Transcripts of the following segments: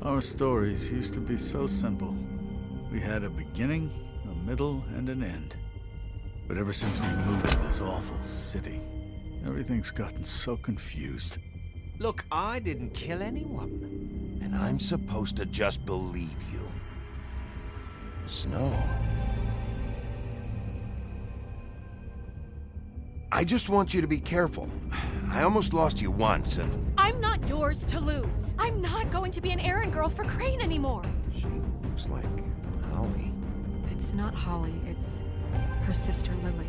Our stories used to be so simple. We had a beginning, a middle, and an end. But ever since we moved to this awful city, everything's gotten so confused. Look, I didn't kill anyone. And I'm supposed to just believe you. Snow. I just want you to be careful. I almost lost you once, and... I'm not yours to lose. I'm not going to be an errand girl for Crane anymore. She looks like Holly. It's not Holly, it's her sister Lily.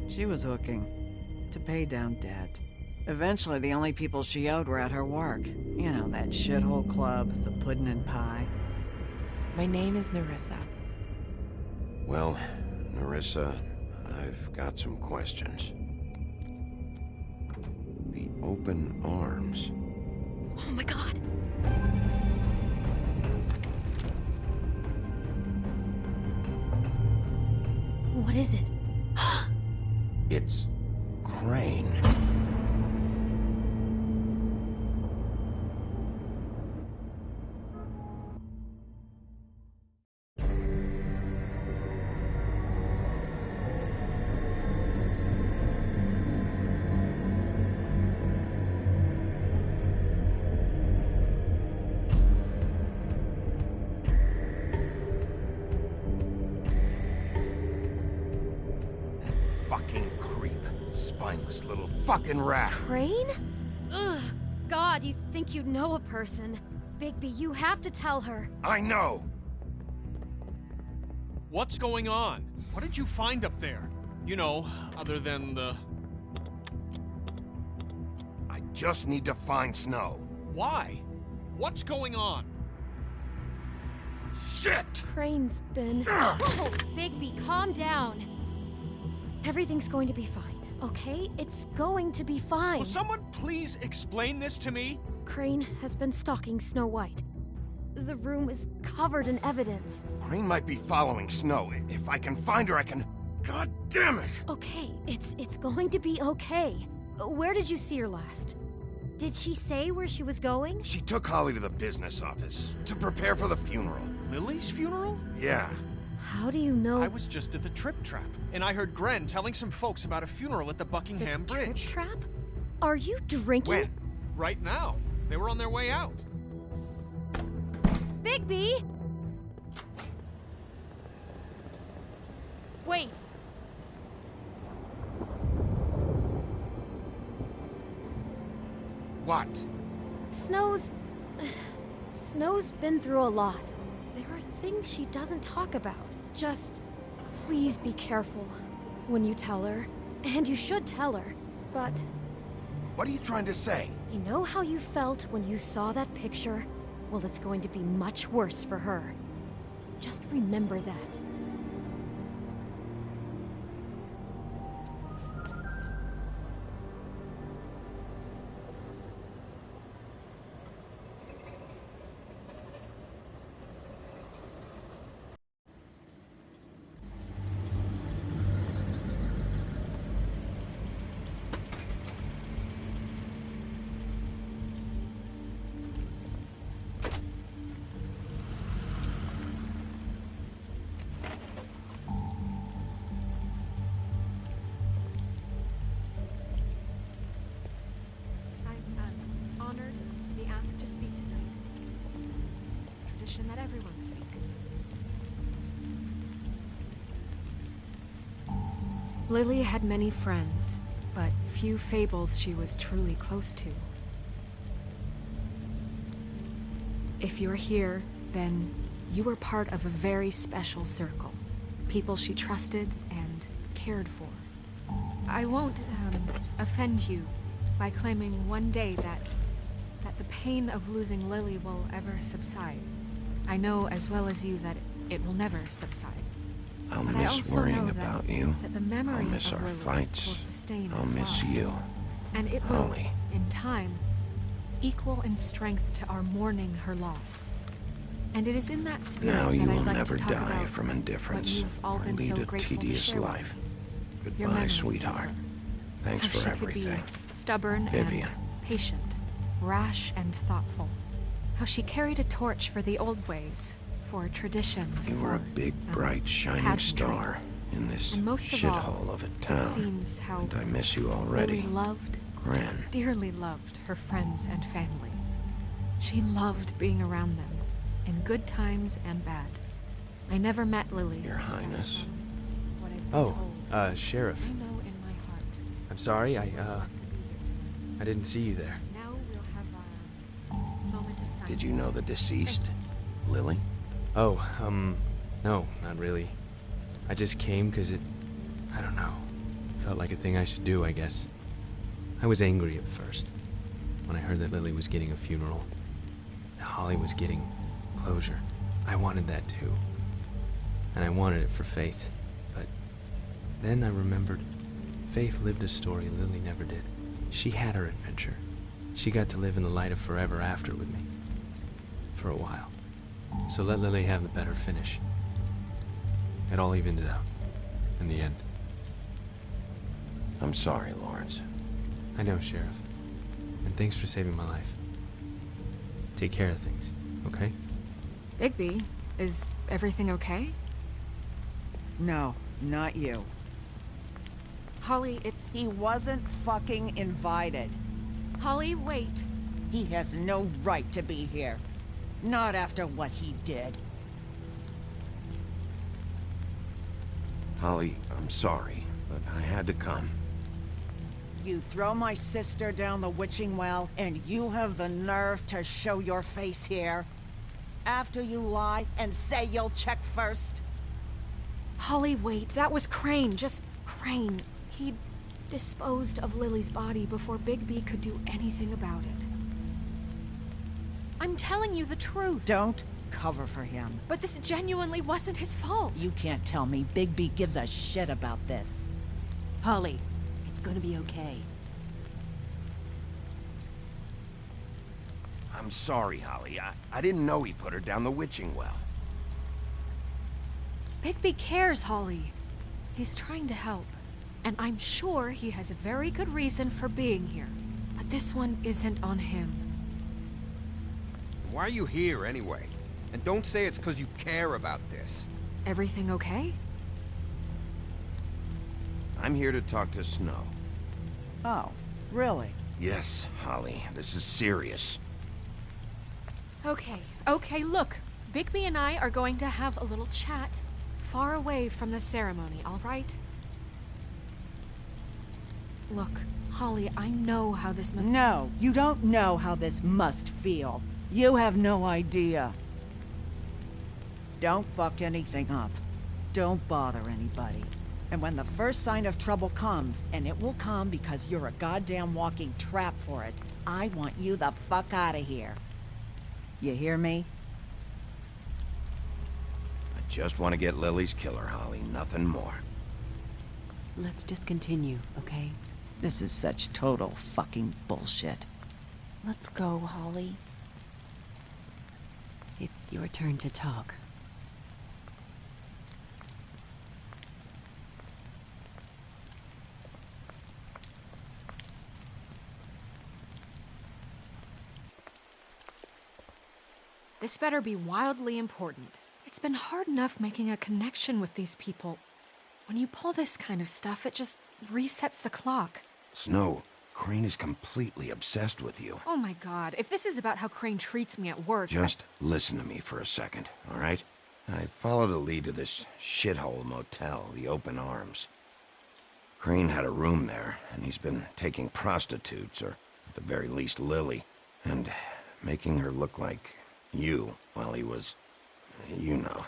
She was hooking to pay down debt. Eventually, the only people she owed were at her work. You know, that shithole club, the pudding and pie. My name is Nerissa. Well, Nerissa, I've got some questions. The open arms. Oh my god. What is it? It's Crane. Fucking creep. Spineless little fucking rat. Crane? Ugh. God, you think you know a person. Bigby, you have to tell her. I know. What's going on? What did you find up there? You know, other than the... I just need to find Snow. Why? What's going on? Shit! Crane's been... Whoa! Bigby, calm down. Everything's going to be fine, okay? It's going to be fine. Will someone please explain this to me? Crane has been stalking Snow White. The room is covered in evidence. Crane might be following Snow. If I can find her, I can... God damn it! Okay, it's going to be okay. Where did you see her last? Did she say where she was going? She took Holly to the business office to prepare for the funeral. Lily's funeral? Yeah. How do you know? I was just at the Trip Trap, and I heard Gren telling some folks about a funeral at the Buckingham the Bridge. Trip Trap? Are you drinking? When? Right now. They were on their way out. Bigby! Wait. What? Snow's been through a lot. There are things she doesn't talk about. Just please be careful when you tell her. And you should tell her. But What are you trying to say? you know how you felt when you saw that picture? Well, it's going to be much worse for her. Just remember that. I'm honored to be asked to speak tonight. It's tradition that everyone speak. Lily had many friends, but few fables she was truly close to. If you're here, then you were part of a very special circle. People she trusted and cared for. I won't offend you by claiming one day that the pain of losing Lily will ever subside. I know as well as you that it will never subside. I'll But I miss also worrying know about you. that the memory I'll miss of our Lily fights. will sustain I'll as miss well. you. And it will, Holly. in time, equal in strength to our mourning her loss. And it is in that spirit Now that you I'd will like never to talk die about from what indifference you've all or been lead so a grateful to tedious share with life. me. Your Goodbye, memories of sweetheart. her. Thanks How for she could be everything. stubborn Vivian. and patient, rash and thoughtful. How she carried a torch for the old ways, for tradition. You were a for, big, bright, shining pageantry. star in this And most of shithole all, of a it town. seems how And I miss you Lily already. loved, Gran. dearly loved her friends and family. She loved being around them, in good times and bad. I never met Lily. Your Highness. What I've been Oh, told, Sheriff. I know in my heart. I'm sorry, I want to be here I didn't see you there. tonight. Now we'll have our moment of silence. Did you know the deceased? Lily? Oh, no, not really. I just came because I don't know, felt like a thing I should do, I guess. I was angry at first, when I heard that Lily was getting a funeral, that Holly was getting closure. I wanted that too. And I wanted it for Faith. But then I remembered Faith lived a story Lily never did. She had her adventure. She got to live in the light of forever after with me. For a while. So let Lily have the better finish. It all evened out. In the end. I'm sorry, Lawrence. I know, Sheriff. And thanks for saving my life. Take care of things, okay? Bigby, is everything okay? No, not you. Holly, it's... He wasn't fucking invited. Holly, wait. He has no right to be here. Not after what he did. Holly, I'm sorry, but I had to come. You throw my sister down the witching well, and you have the nerve to show your face here? After you lie and say you'll check first? Holly, wait. That was Crane. Just Crane. He disposed of Lily's body before Bigby could do anything about it. I'm telling you the truth. Don't cover for him. But this genuinely wasn't his fault. You can't tell me Bigby gives a shit about this. Holly, it's gonna be okay. I'm sorry, Holly. I didn't know he put her down the witching well. Bigby cares, Holly. He's trying to help. And I'm sure he has a very good reason for being here. But this one isn't on him. Why are you here, anyway? And don't say it's because you care about this. Everything okay? I'm here to talk to Snow. Oh, really? Yes, Holly, this is serious. Okay, look. Bigby and I are going to have a little chat far away from the ceremony, all right? Look, Holly, I know how this must... No, you don't know how this must feel. You have no idea. Don't fuck anything up. Don't bother anybody. And when the first sign of trouble comes, and it will come because you're a goddamn walking trap for it, I want you the fuck out of here. You hear me? I just want to get Lily's killer, Holly, nothing more. Let's just continue, okay? This is such total fucking bullshit. Let's go, Holly. It's your turn to talk. This better be wildly important. It's been hard enough making a connection with these people. When you pull this kind of stuff, it just resets the clock. Snow, Crane is completely obsessed with you. Oh my god, if this is about how Crane treats me at work... Just listen to me for a second, all right? I followed a lead to this shithole motel, the Open Arms. Crane had a room there, and he's been taking prostitutes, or at the very least Lily, and making her look like you while he was, you know.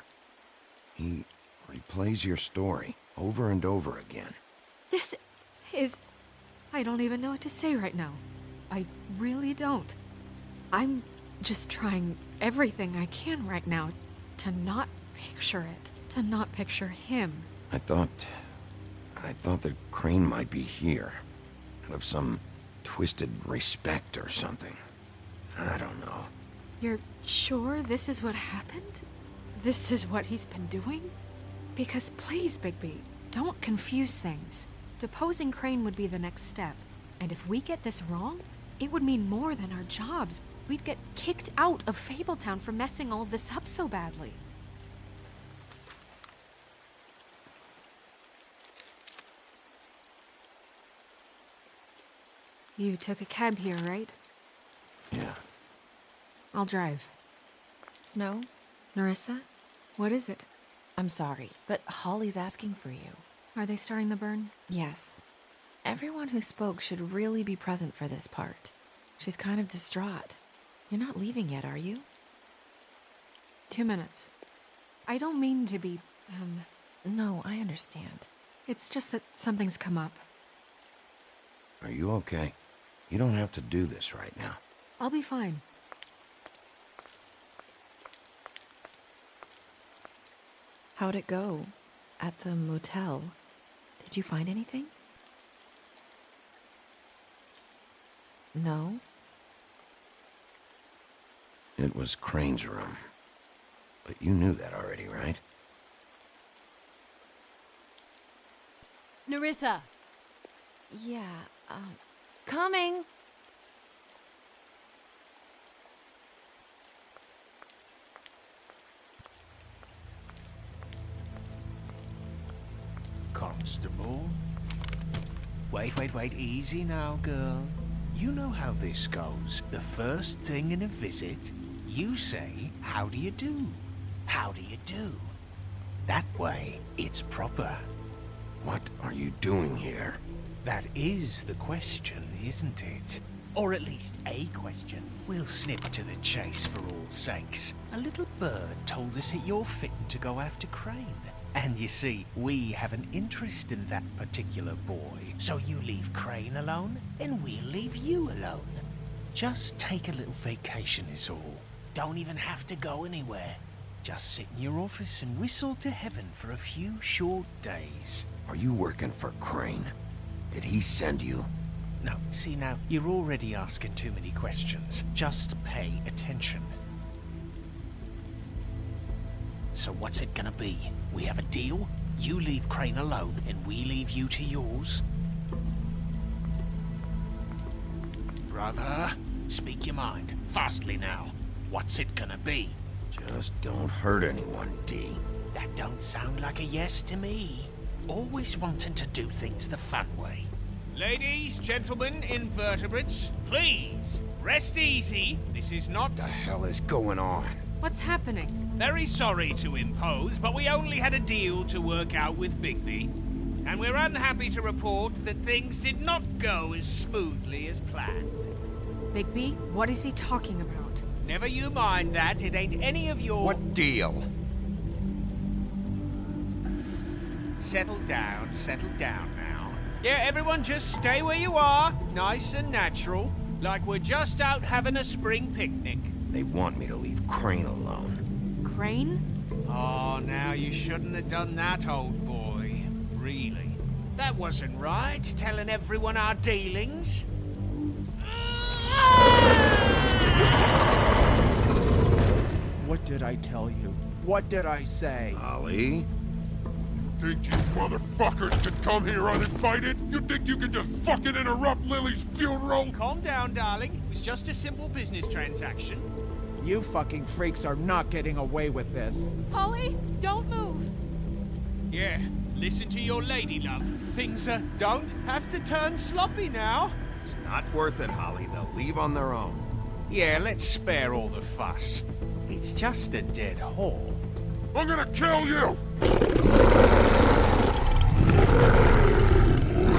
He replays your story over and over again. This is... I don't even know what to say right now. I really don't. I'm just trying everything I can right now to not picture it, to not picture him. I thought that Crane might be here, out of some twisted respect or something. I don't know. You're sure this is what happened? This is what he's been doing? Because please, Bigby, don't confuse things. Deposing Crane would be the next step. And if we get this wrong, It would mean more than our jobs. We'd get kicked out of Fabletown for messing all of this up so badly. You took a cab here, right? Yeah. I'll drive. Snow, Nerissa? What is it? I'm sorry, but Holly's asking for you. Are they starting the burn? Yes. Everyone who spoke should really be present for this part. She's kind of distraught. You're not leaving yet, are you? 2 minutes. I don't mean to be, No, I understand. It's just that something's come up. Are you okay? You don't have to do this right now. I'll be fine. How'd it go? At the motel? Did you find anything? No? It was Crane's room. But you knew that already, right? Nerissa! Yeah, coming! Constable? Wait, easy now, girl. You know how this goes. The first thing in a visit, you say, how do you do? How do you do? That way, it's proper. What are you doing here? That is the question, isn't it? Or at least a question. We'll snip to the chase for all sakes. A little bird told us that you're fitting to go after Crane. And you see, we have an interest in that particular boy. So you leave Crane alone, and we'll leave you alone. Just take a little vacation is all. Don't even have to go anywhere. Just sit in your office and whistle to heaven for a few short days. Are you working for Crane? Did he send you? No, see now, you're already asking too many questions. Just pay attention. So what's it gonna be? We have a deal? You leave Crane alone, and we leave you to yours? Brother, speak your mind, fastly now. What's it gonna be? Just don't hurt anyone, D. That don't sound like a yes to me. Always wanting to do things the fun way. Ladies, gentlemen, invertebrates, please, rest easy. This is not... What the hell is going on? What's happening? Very sorry to impose, but we only had a deal to work out with Bigby. And we're unhappy to report that things did not go as smoothly as planned. Bigby, what is he talking about? Never you mind that, it ain't any of your... What deal? Settle down now. Yeah, everyone just stay where you are, nice and natural, like we're just out having a spring picnic. They want me to leave Crane alone. Crane? Oh, now you shouldn't have done that, old boy. Really. That wasn't right, telling everyone our dealings. What did I tell you? What did I say? Ollie? Think you motherfuckers could come here uninvited? You think you can just fucking interrupt Lily's funeral? Calm down, darling. It was just a simple business transaction. You fucking freaks are not getting away with this. Polly, don't move. Yeah, listen to your lady, love. Things don't have to turn sloppy now. It's not worth it, Holly. They'll leave on their own. Yeah, let's spare all the fuss. It's just a dead hall. I'm gonna kill you!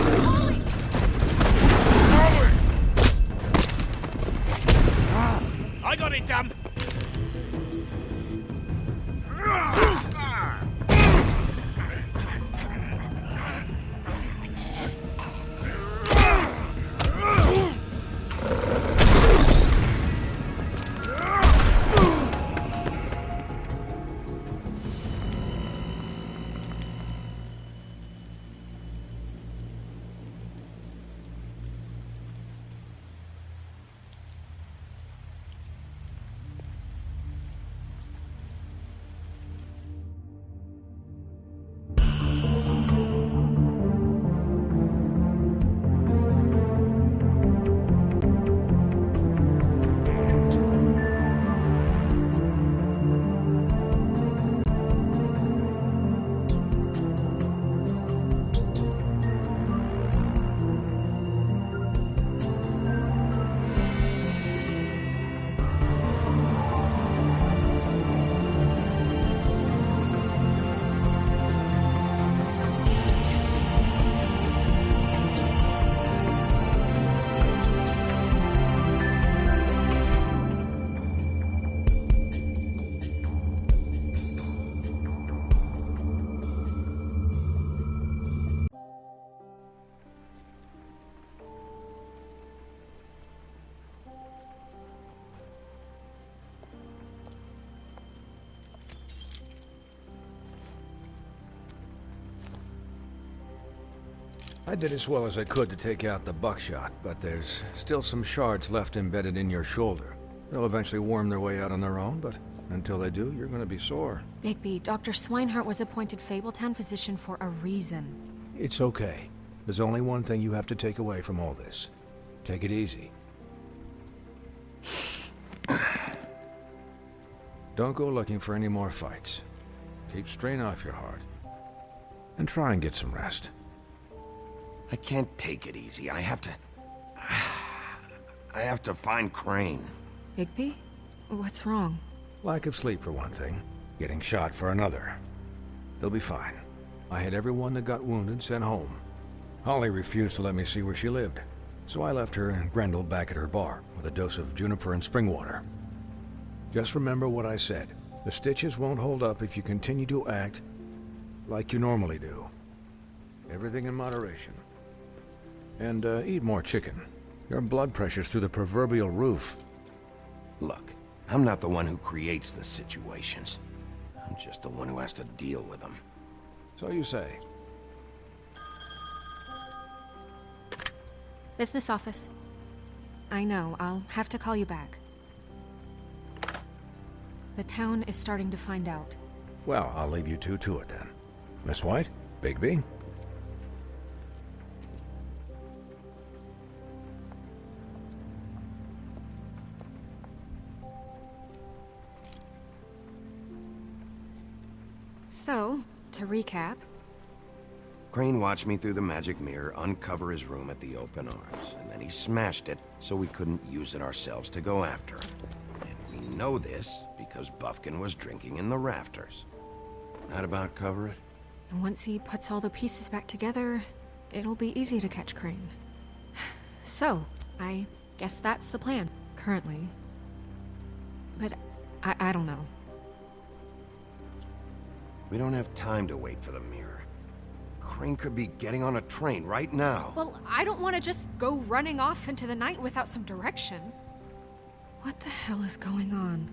Polly! Holly! I got it, damn! I did as well as I could to take out the buckshot, but there's still some shards left embedded in your shoulder. They'll eventually worm their way out on their own, but until they do, you're gonna be sore. Bigby, Dr. Swinehart was appointed Fabletown physician for a reason. It's okay. There's only one thing you have to take away from all this. Take it easy. Don't go looking for any more fights. Keep strain off your heart. And try and get some rest. I can't take it easy. I have to find Crane. Bigby? What's wrong? Lack of sleep for one thing. Getting shot for another. They'll be fine. I had everyone that got wounded sent home. Holly refused to let me see where she lived, so I left her and Grendel back at her bar with a dose of juniper and spring water. Just remember what I said. The stitches won't hold up if you continue to act like you normally do. Everything in moderation. And eat more chicken. Your blood pressure's through the proverbial roof. Look, I'm not the one who creates the situations. I'm just the one who has to deal with them. So you say. Business office. I know, I'll have to call you back. The town is starting to find out. Well, I'll leave you two to it then. Miss White, Bigby. So, to recap... Crane watched me through the magic mirror uncover his room at the open arms, and then he smashed it so we couldn't use it ourselves to go after him. And we know this because Buffkin was drinking in the rafters. That about cover it? And once he puts all the pieces back together, it'll be easy to catch Crane. So, I guess that's the plan, currently. But I don't know. We don't have time to wait for the mirror. Crane could be getting on a train right now. Well, I don't want to just go running off into the night without some direction. What the hell is going on?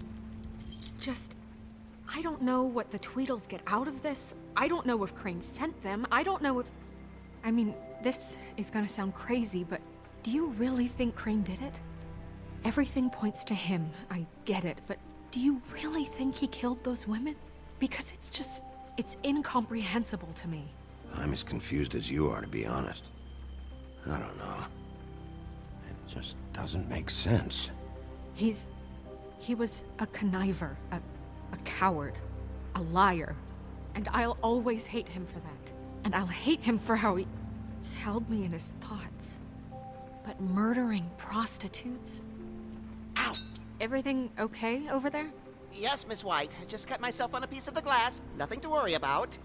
I don't know what the Tweedles get out of this. I don't know if Crane sent them. I don't know if... I mean, this is gonna sound crazy, but do you really think Crane did it? Everything points to him, I get it, but do you really think he killed those women? Because it's incomprehensible to me. I'm as confused as you are, to be honest. I don't know. It just doesn't make sense. He was a conniver, a coward, a liar. And I'll always hate him for that. And I'll hate him for how he held me in his thoughts. But murdering prostitutes? Ow! Everything okay over there? Yes, Miss White. I just cut myself on a piece of the glass. Nothing to worry about.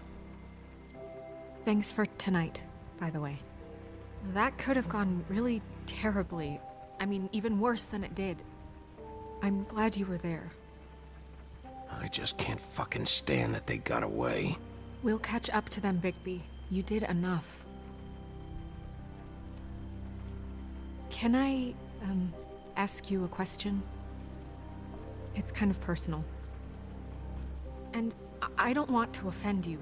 Thanks for tonight, by the way. That could have gone really terribly. I mean, even worse than it did. I'm glad you were there. I just can't fucking stand that they got away. We'll catch up to them, Bigby. You did enough. Can I, ask you a question? It's kind of personal. And I don't want to offend you,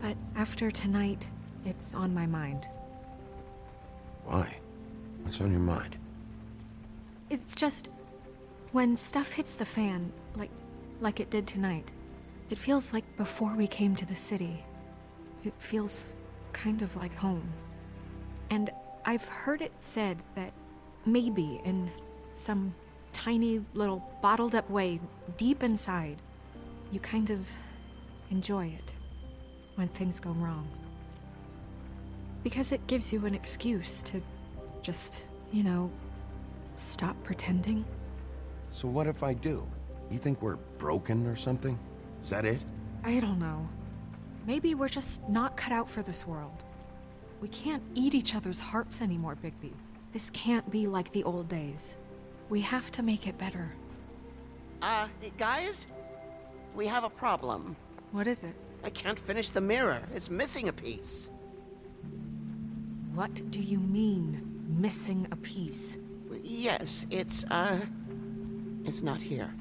but after tonight, it's on my mind. Why? What's on your mind? It's just... when stuff hits the fan, like it did tonight, it feels like before we came to the city. It feels kind of like home. And I've heard it said that maybe in some tiny little bottled up way deep inside, you kind of enjoy it when things go wrong. Because it gives you an excuse to just, stop pretending. So what if I do? You think we're broken or something? Is that it? I don't know. Maybe we're just not cut out for this world. We can't eat each other's hearts anymore, Bigby. This can't be like the old days. We have to make it better. Guys? We have a problem. What is it? I can't finish the mirror. It's missing a piece. What do you mean, missing a piece? Yes, it's not here.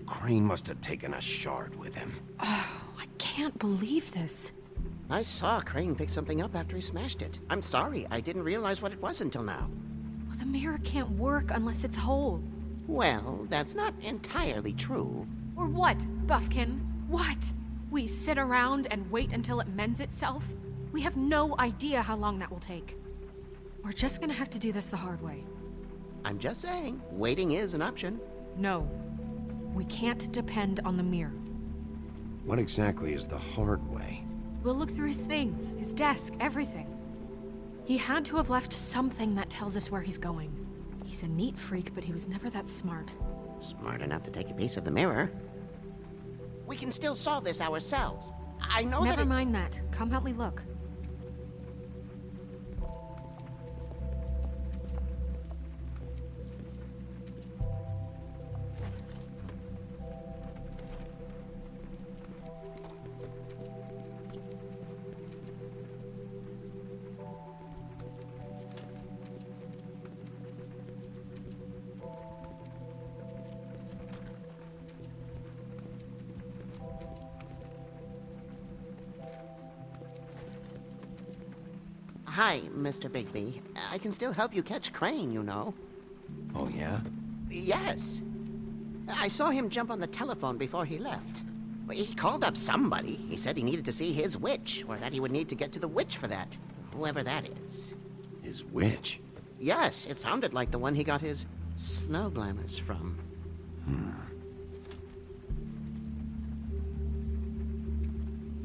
Crane must have taken a shard with him. Oh, I can't believe this. I saw Crane pick something up after he smashed it. I'm sorry, I didn't realize what it was until now. Well, the mirror can't work unless it's whole. Well, that's not entirely true. Or what, Buffkin? What? We sit around and wait until it mends itself? We have no idea how long that will take. We're just gonna have to do this the hard way. I'm just saying, waiting is an option. No. We can't depend on the mirror. What exactly is the hard way? We'll look through his things, his desk, everything. He had to have left something that tells us where he's going. He's a neat freak, but he was never that smart. Smart enough to take a piece of the mirror. We can still solve this ourselves. I know that. Never mind that. Come help me look. Hi, Mr. Bigby. I can still help you catch Crane, you know. Oh, yeah? Yes. I saw him jump on the telephone before he left. He called up somebody. He said he needed to see his witch, or that he would need to get to the witch for that. Whoever that is. His witch? Yes, it sounded like the one he got his snow glamours from.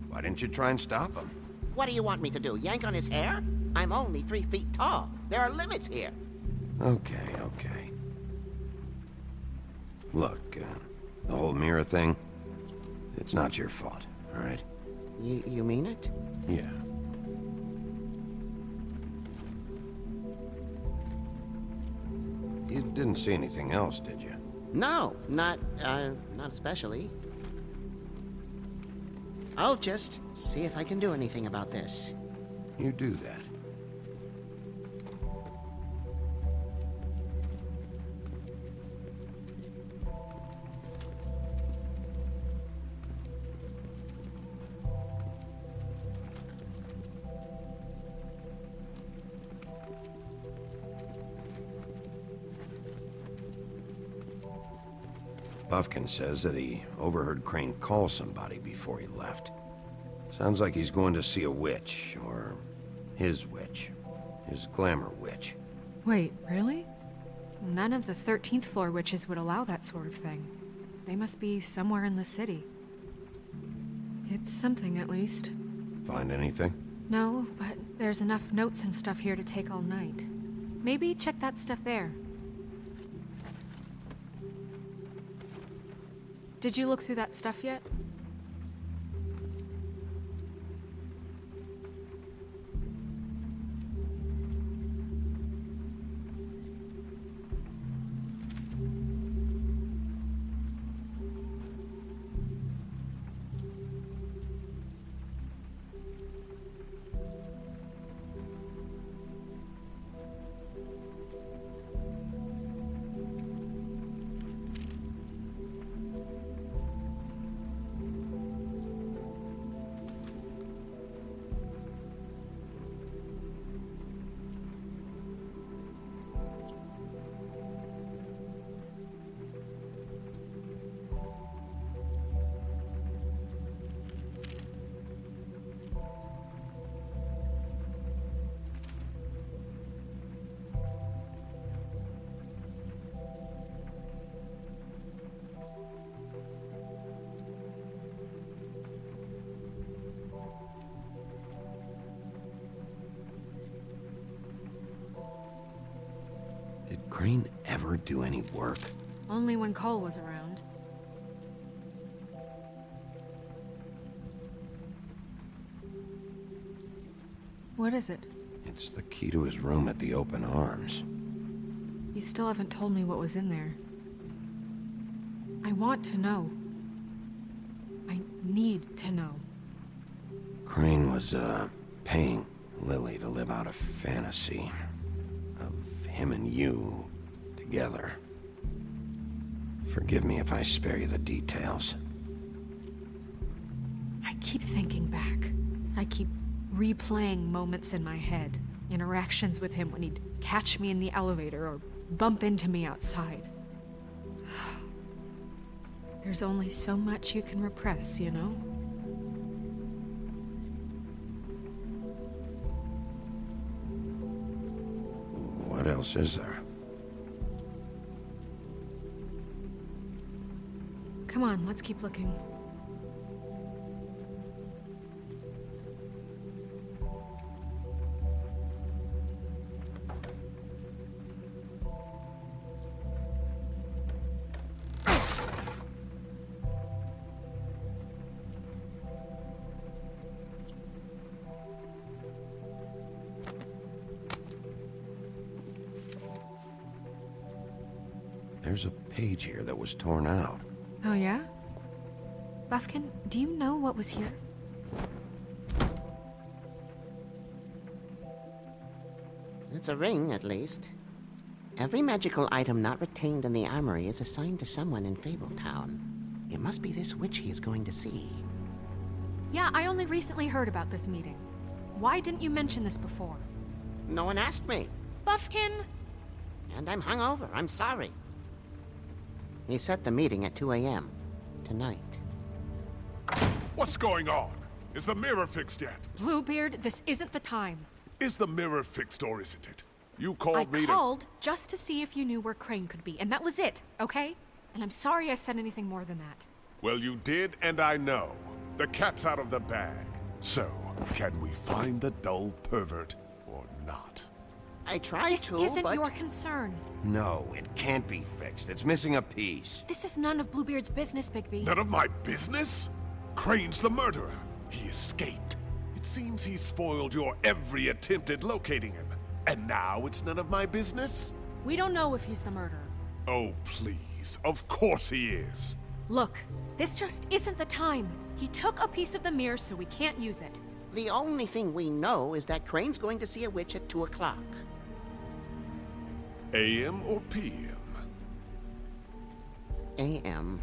Why didn't you try and stop him? What do you want me to do, yank on his hair? I'm only 3 feet tall. There are limits here. Okay, okay. Look, the whole mirror thing, it's not your fault, all right? You mean it? Yeah. You didn't see anything else, did you? No, not especially. I'll just see if I can do anything about this. You do that. Buffkin says that he overheard Crane call somebody before he left. Sounds like he's going to see a witch, or his witch. His glamour witch. Wait, really? None of the 13th floor witches would allow that sort of thing. They must be somewhere in the city. It's something, at least. Find anything? No, but there's enough notes and stuff here to take all night. Maybe check that stuff there. Did you look through that stuff yet? Did Crane ever do any work? Only when Cole was around. What is it? It's the key to his room at the Open Arms. You still haven't told me what was in there. I want to know. I need to know. Crane was, paying Lily to live out a fantasy of him and you together. Forgive me if I spare you the details. I keep thinking back. I keep replaying moments in my head, interactions with him when he'd catch me in the elevator or bump into me outside. There's only so much you can repress, you know? What else is there? Come on, let's keep looking. There's a page here that was torn out. Oh, yeah? Buffkin, do you know what was here? It's a ring, at least. Every magical item not retained in the armory is assigned to someone in Fabletown. It must be this witch he is going to see. Yeah, I only recently heard about this meeting. Why didn't you mention this before? No one asked me. Buffkin! And I'm hungover. I'm sorry. He set the meeting at 2 a.m. tonight. What's going on? Is the mirror fixed yet? Bluebeard, this isn't the time. Is the mirror fixed or isn't it? You called me I called just to see if you knew where Crane could be, and that was it, okay? And I'm sorry I said anything more than that. Well, you did, and I know. The cat's out of the bag. So, can we find the dull pervert or not? I tried to, but... This isn't your concern. No, it can't be fixed. It's missing a piece. This is none of Bluebeard's business, Bigby. None of my business? Crane's the murderer. He escaped. It seems he spoiled your every attempt at locating him. And now it's none of my business? We don't know if he's the murderer. Oh, please. Of course he is. Look, this just isn't the time. He took a piece of the mirror, so we can't use it. The only thing we know is that Crane's going to see a witch at 2 o'clock. AM or PM? AM.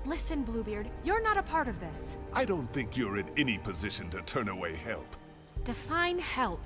Listen, Bluebeard, you're not a part of this. I don't think you're in any position to turn away help. Define help.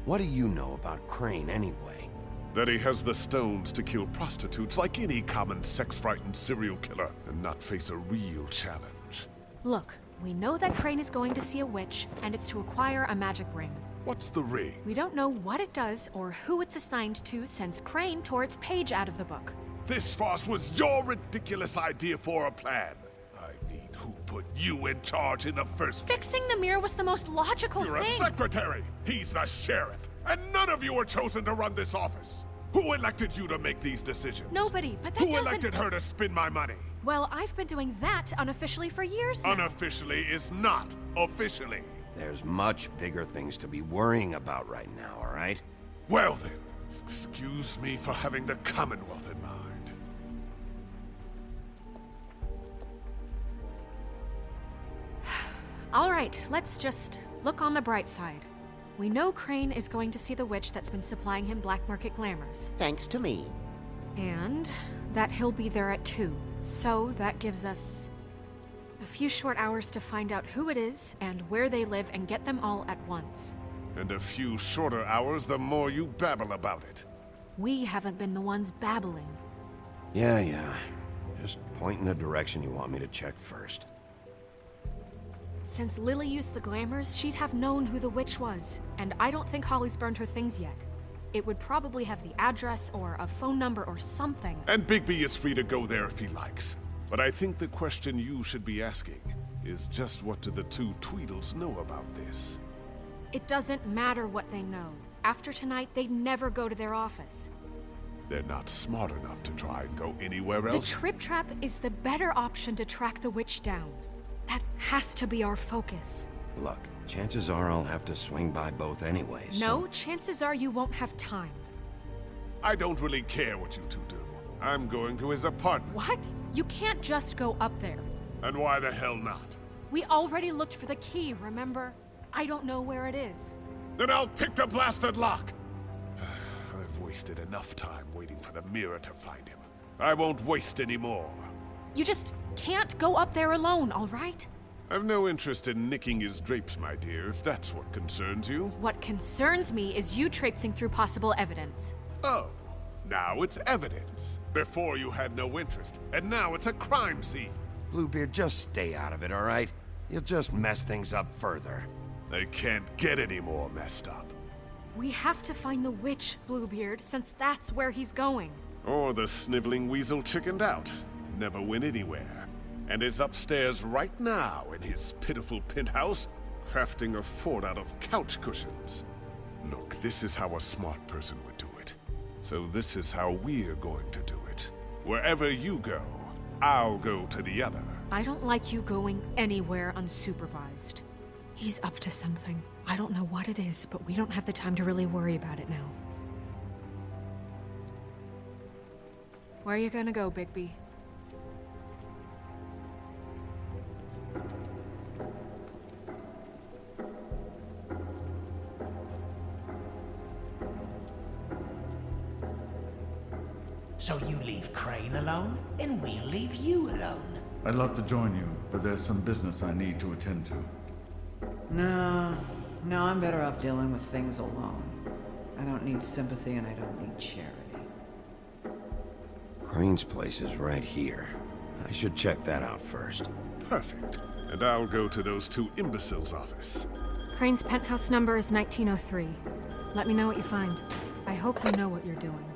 What do you know about Crane, anyway? That he has the stones to kill prostitutes like any common sex-frightened serial killer and not face a real challenge. Look, we know that Crane is going to see a witch, and it's to acquire a magic ring. What's the ring? We don't know what it does or who it's assigned to since Crane tore its page out of the book. This farce was your ridiculous idea for a plan. I mean, who put you in charge in the first place? Fixing the mirror was the most logical You're thing. a secretary. He's the sheriff. And none of you were chosen to run this office. Who elected you to make these decisions? Nobody, but that Who doesn't... elected her to spend my money? Well, I've been doing that unofficially for years now. Unofficially is not officially. There's much bigger things to be worrying about right now, all right? Well then, excuse me for having the Commonwealth in mind. All right, let's just look on the bright side. We know Crane is going to see the witch that's been supplying him black market glamours. Thanks to me. And that he'll be there at 2. So that gives us a few short hours to find out who it is and where they live and get them all at once. And a few shorter hours the more you babble about it. We haven't been the ones babbling. Yeah. Just point in the direction you want me to check first. Since Lily used the glamours, she'd have known who the witch was, and I don't think Holly's burned her things yet. It would probably have the address or a phone number or something. And Bigby is free to go there if he likes. But I think the question you should be asking is just what do the two Tweedles know about this? It doesn't matter what they know. After tonight, they'd never go to their office. They're not smart enough to try and go anywhere else. The Trip Trap is the better option to track the witch down. That has to be our focus. Look, chances are I'll have to swing by both anyways. No, chances are you won't have time. I don't really care what you two do. I'm going to his apartment. What? You can't just go up there. And why the hell not? We already looked for the key, remember? I don't know where it is. Then I'll pick the blasted lock! I've wasted enough time waiting for the mirror to find him. I won't waste any more. You just can't go up there alone, all right? I've no interest in nicking his drapes, my dear, if that's what concerns you. What concerns me is you traipsing through possible evidence. Oh, now it's evidence. Before you had no interest, and now it's a crime scene. Bluebeard, just stay out of it, all right? You'll just mess things up further. They can't get any more messed up. We have to find the witch, Bluebeard, since that's where he's going. Or the sniveling weasel chickened out. Never went anywhere. And is upstairs right now in his pitiful penthouse, crafting a fort out of couch cushions. Look, this is how a smart person would do it. So this is how we're going to do it. Wherever you go, I'll go to the other. I don't like you going anywhere unsupervised. He's up to something. I don't know what it is, but we don't have the time to really worry about it now. Where are you gonna go, Bigby? So you leave Crane alone, and we'll leave you alone. I'd love to join you, but there's some business I need to attend to. No, I'm better off dealing with things alone. I don't need sympathy and I don't need charity. Crane's place is right here. I should check that out first. Perfect. And I'll go to those two imbeciles' office. Crane's penthouse number is 1903. Let me know what you find. I hope you know what you're doing.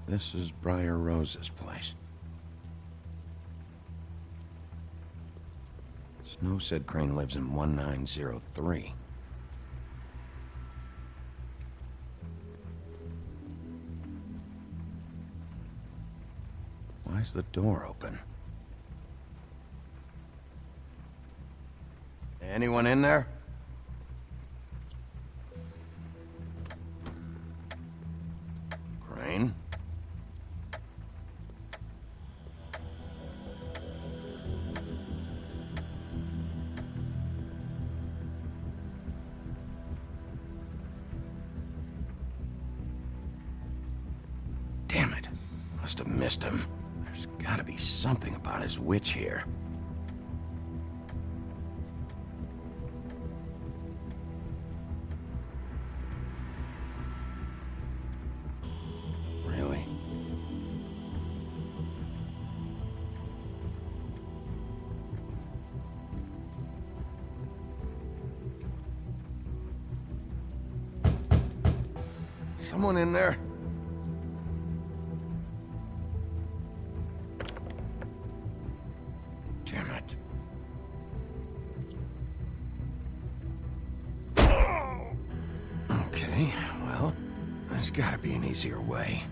This is Briar Rose's place. Snow said Crane lives in 1903. Why's the door open? Anyone in there? Crane? Damn it. Must have missed him. There's gotta be something about his witch here. Really? Someone in there? Damn it. Okay, well, there's gotta be an easier way.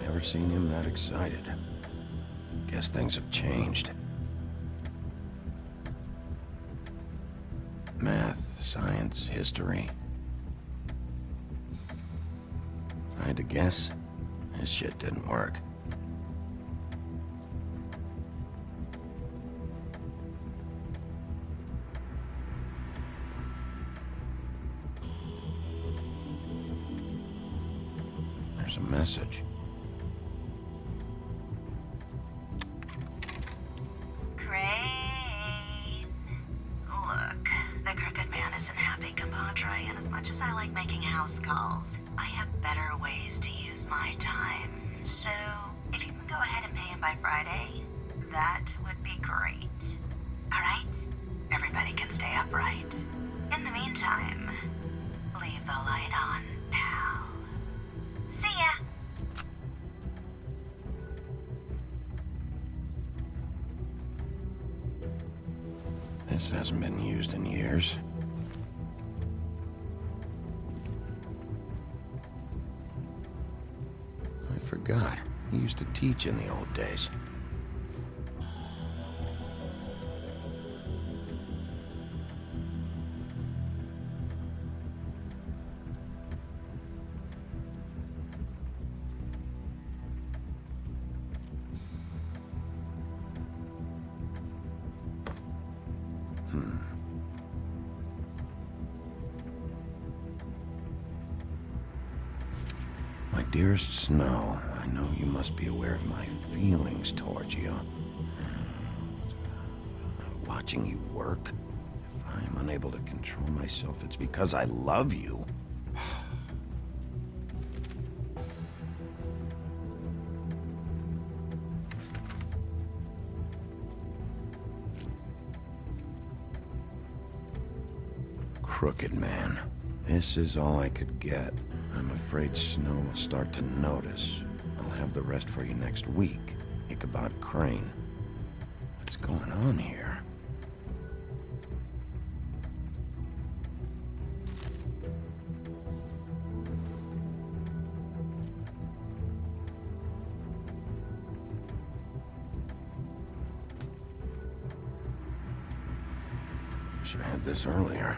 Never seen him that excited. Guess things have changed. Math, science, history. If I had to guess, this shit didn't work. There's a message. Look, the Crooked Man isn't happy, compadre, and as much as I like making house calls, I have better ways to use my time. So, if you can go ahead and pay him by Friday, that would be great. Alright? Everybody can stay upright. In the meantime, leave the light on, pal. See ya! This hasn't been used in years. I forgot. He used to teach in the old days. My dearest Snow, I know you must be aware of my feelings towards you. Watching you work, if I'm unable to control myself, it's because I love you. Crooked man. This is all I could get. I'm afraid Snow will start to notice. I'll have the rest for you next week. Ichabod Crane. What's going on here? Should have had this earlier.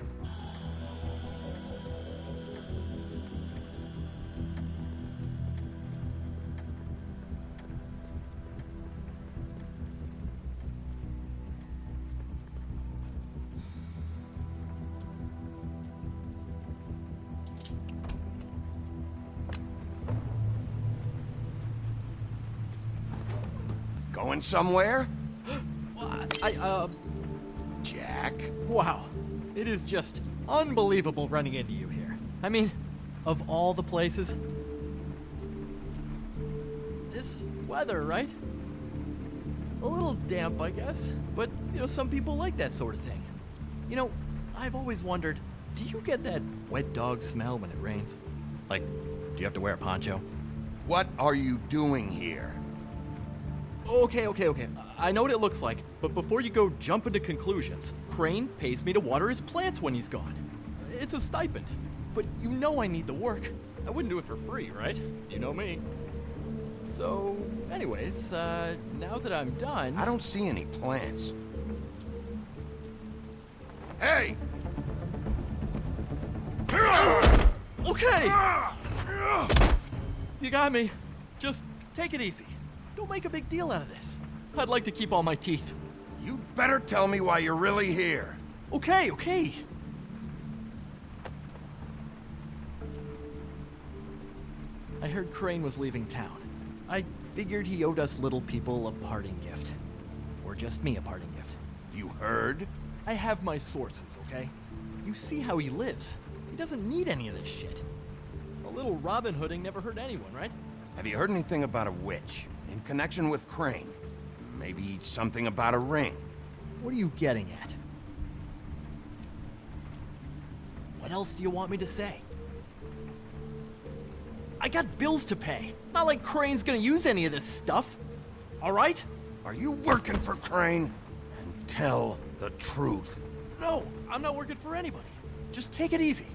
Going somewhere? Jack? Wow. It is just unbelievable running into you here. I mean, of all the places. This weather, right? A little damp, I guess. But, some people like that sort of thing. I've always wondered, do you get that wet dog smell when it rains? Like, do you have to wear a poncho? What are you doing here? Okay. I know what it looks like, but before you go jumping to conclusions, Crane pays me to water his plants when he's gone. It's a stipend, but I need the work. I wouldn't do it for free, right? You know me. So, anyways, now that I'm done... I don't see any plants. Hey! Okay! You got me. Just take it easy. Don't make a big deal out of this. I'd like to keep all my teeth. You better tell me why you're really here. Okay. I heard Crane was leaving town. I figured he owed us little people a parting gift. Or just me a parting gift. You heard? I have my sources, okay? You see how he lives. He doesn't need any of this shit. A little Robin Hooding never hurt anyone, right? Have you heard anything about a witch? In connection with Crane? Maybe something about a ring? What are you getting at? What else do you want me to say? I got bills to pay. Not like Crane's gonna use any of this stuff. All right? Are you working for Crane? And tell the truth. No, I'm not working for anybody. Just take it easy.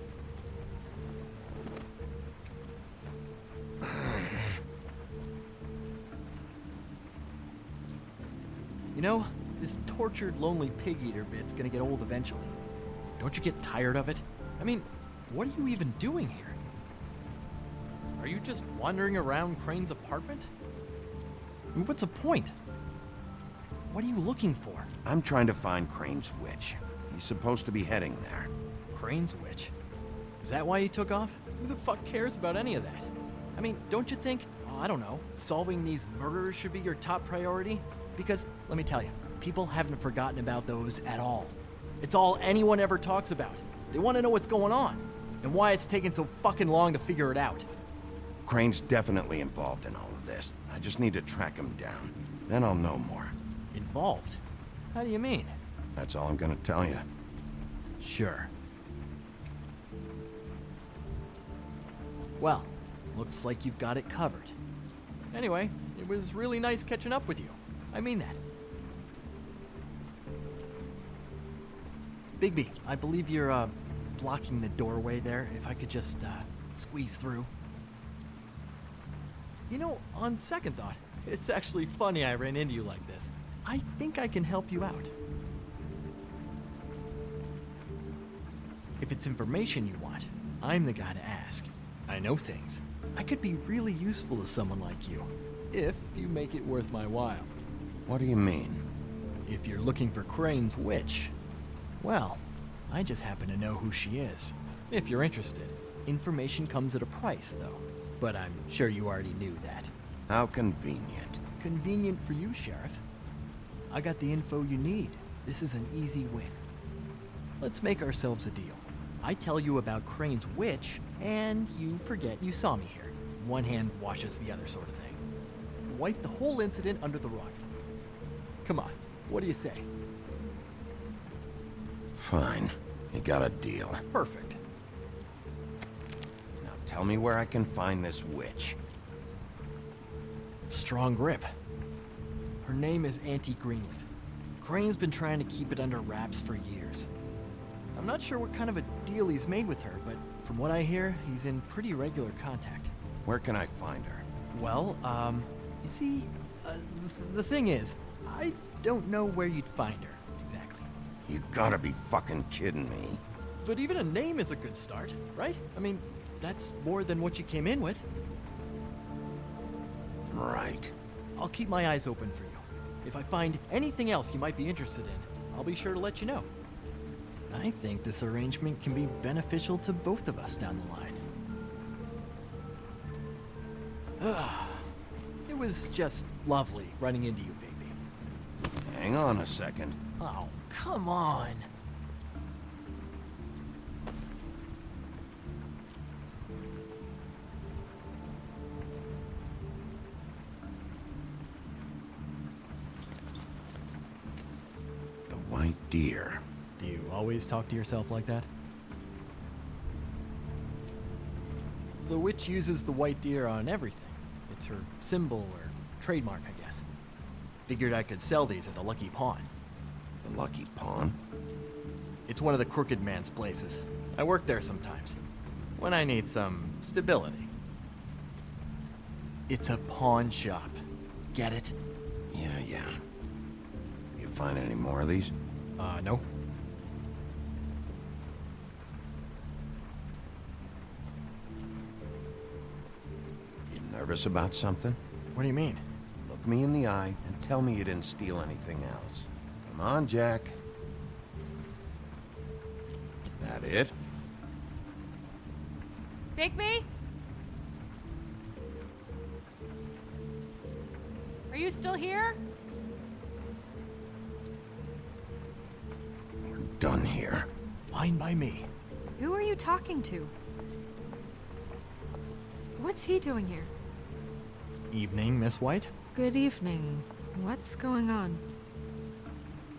This tortured, lonely pig-eater bit's gonna get old eventually. Don't you get tired of it? I mean, what are you even doing here? Are you just wandering around Crane's apartment? I mean, what's the point? What are you looking for? I'm trying to find Crane's witch. He's supposed to be heading there. Crane's witch? Is that why he took off? Who the fuck cares about any of that? I mean, don't you think, solving these murders should be your top priority? Because, let me tell you, people haven't forgotten about those at all. It's all anyone ever talks about. They want to know what's going on, and why it's taken so fucking long to figure it out. Crane's definitely involved in all of this. I just need to track him down. Then I'll know more. Involved? How do you mean? That's all I'm gonna tell you. Sure. Well, looks like you've got it covered. Anyway, it was really nice catching up with you. I mean that. Bigby, I believe you're, blocking the doorway there. If I could just, squeeze through. You know, on second thought, it's actually funny I ran into you like this. I think I can help you out. If it's information you want, I'm the guy to ask. I know things. I could be really useful to someone like you, if you make it worth my while. What do you mean? If you're looking for Crane's witch, well, I just happen to know who she is. If you're interested. Information comes at a price, though. But I'm sure you already knew that. How convenient. Convenient for you, Sheriff. I got the info you need. This is an easy win. Let's make ourselves a deal. I tell you about Crane's witch, and you forget you saw me here. One hand washes the other sort of thing. Wipe the whole incident under the rug. Come on, what do you say? Fine. You got a deal. Perfect. Now tell me where I can find this witch. Strong grip. Her name is Auntie Greenleaf. Crane's been trying to keep it under wraps for years. I'm not sure what kind of a deal he's made with her, but from what I hear, he's in pretty regular contact. Where can I find her? Well, you see, the thing is, I don't know where you'd find her, exactly. You gotta be fucking kidding me. But even a name is a good start, right? I mean, that's more than what you came in with. Right. I'll keep my eyes open for you. If I find anything else you might be interested in, I'll be sure to let you know. I think this arrangement can be beneficial to both of us down the line. It was just lovely running into you, Bigby. Hang on a second. Oh, come on. The white deer. Do you always talk to yourself like that? The witch uses the white deer on everything. It's her symbol or trademark, I guess. Figured I could sell these at the Lucky Pawn. The Lucky Pawn? It's one of the crooked man's places. I work there sometimes, when I need some stability. It's a pawn shop. Get it? Yeah. You find any more of these? No. You nervous about something? What do you mean? Look me in the eye and tell me you didn't steal anything else. Come on, Jack. That it? Bigby? Are you still here? We're done here. Fine by me. Who are you talking to? What's he doing here? Evening, Miss White. Good evening. What's going on?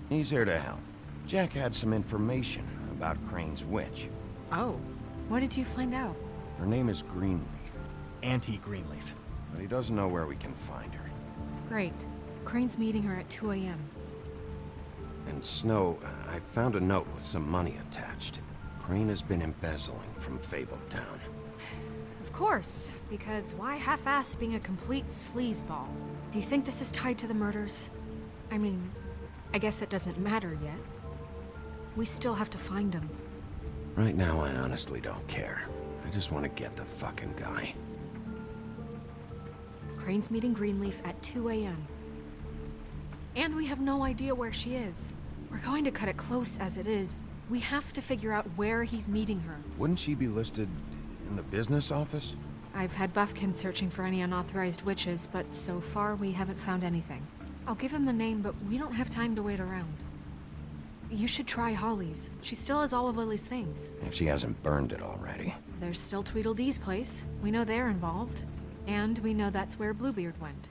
He's here to help. Jack had some information about Crane's witch. Oh, what did you find out? Her name is Greenleaf. Auntie Greenleaf. But he doesn't know where we can find her. Great. Crane's meeting her at 2 a.m. And Snow, I found a note with some money attached. Crane has been embezzling from Fabletown. Of course, because why half-ass being a complete sleazeball? Do you think this is tied to the murders? I mean, I guess it doesn't matter yet. We still have to find him. Right now, I honestly don't care. I just want to get the fucking guy. Crane's meeting Greenleaf at 2 a.m. And we have no idea where she is. We're going to cut it close as it is. We have to figure out where he's meeting her. Wouldn't she be listed in the business office? I've had Buffkin searching for any unauthorized witches, but so far we haven't found anything. I'll give him the name, but we don't have time to wait around. You should try Holly's. She still has all of Lily's things. If she hasn't burned it already. There's still Tweedledee's place. We know they're involved. And we know that's where Bluebeard went.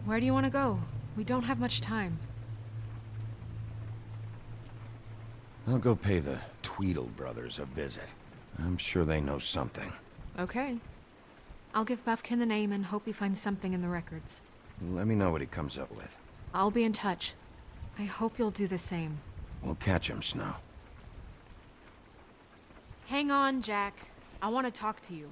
Where do you want to go? We don't have much time. I'll go pay the Tweedle brothers a visit. I'm sure they know something. Okay. I'll give Buffkin the name and hope he finds something in the records. Let me know what he comes up with. I'll be in touch. I hope you'll do the same. We'll catch him, Snow. Hang on, Jack. I want to talk to you.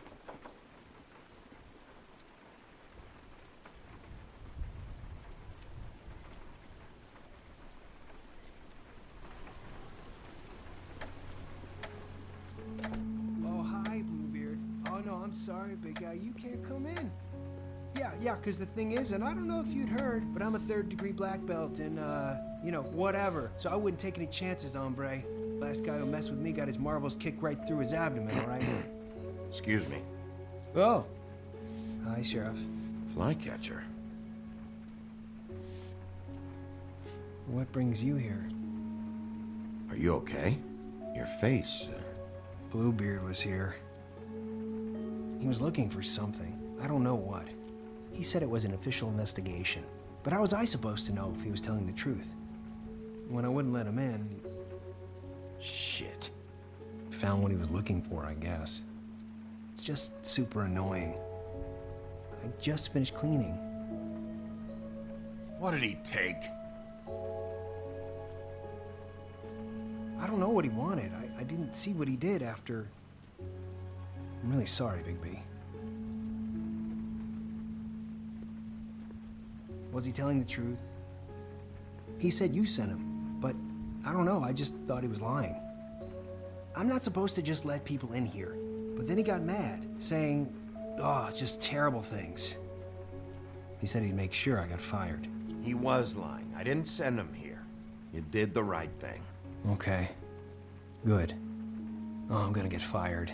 Oh, hi, Bluebeard. Oh, no, I'm sorry, big guy. You can't come in. Yeah, because the thing is, and I don't know if you'd heard, but I'm a third-degree black belt and, whatever. So I wouldn't take any chances, hombre. Last guy who messed with me got his marbles kicked right through his abdomen, all right? Excuse me. Oh. Hi, Sheriff. Flycatcher. What brings you here? Are you okay? Your face... Bluebeard was here. He was looking for something. I don't know what. He said it was an official investigation. But how was I supposed to know if he was telling the truth? When I wouldn't let him in... Shit. Found what he was looking for, I guess. It's just super annoying. I just finished cleaning. What did he take? I don't know what he wanted. I didn't see what he did after... I'm really sorry, Bigby. Was he telling the truth? He said you sent him, but I don't know, I just thought he was lying. I'm not supposed to just let people in here, but then he got mad, saying, just terrible things. He said he'd make sure I got fired. He was lying. I didn't send him here. You did the right thing. Okay. Good. Oh, I'm gonna get fired.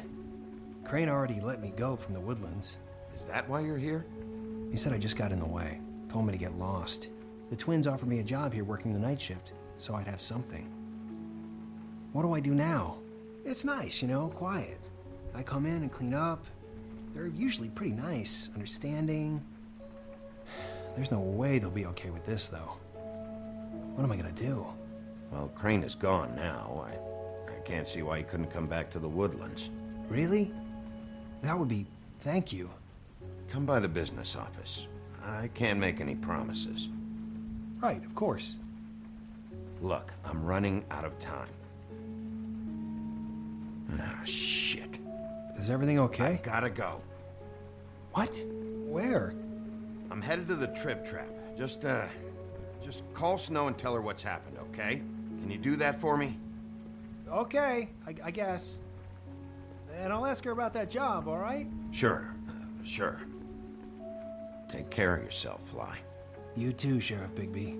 Crane already let me go from the Woodlands. Is that why you're here? He said I just got in the way. Told me to get lost. The twins offered me a job here working the night shift, so I'd have something. What do I do now? It's nice, quiet. I come in and clean up. They're usually pretty nice, understanding. There's no way they'll be okay with this, though. What am I gonna do? Well, Crane is gone now. I can't see why he couldn't come back to the Woodlands. Really? That would be... thank you. Come by the business office. I can't make any promises. Right, of course. Look, I'm running out of time. Ah, shit. Is everything okay? I gotta go. What? Where? I'm headed to the Trip Trap. Just call Snow and tell her what's happened, okay? Can you do that for me? Okay, I guess. And I'll ask her about that job, all right? Sure. Take care of yourself, Fly. You too, Sheriff Bigby.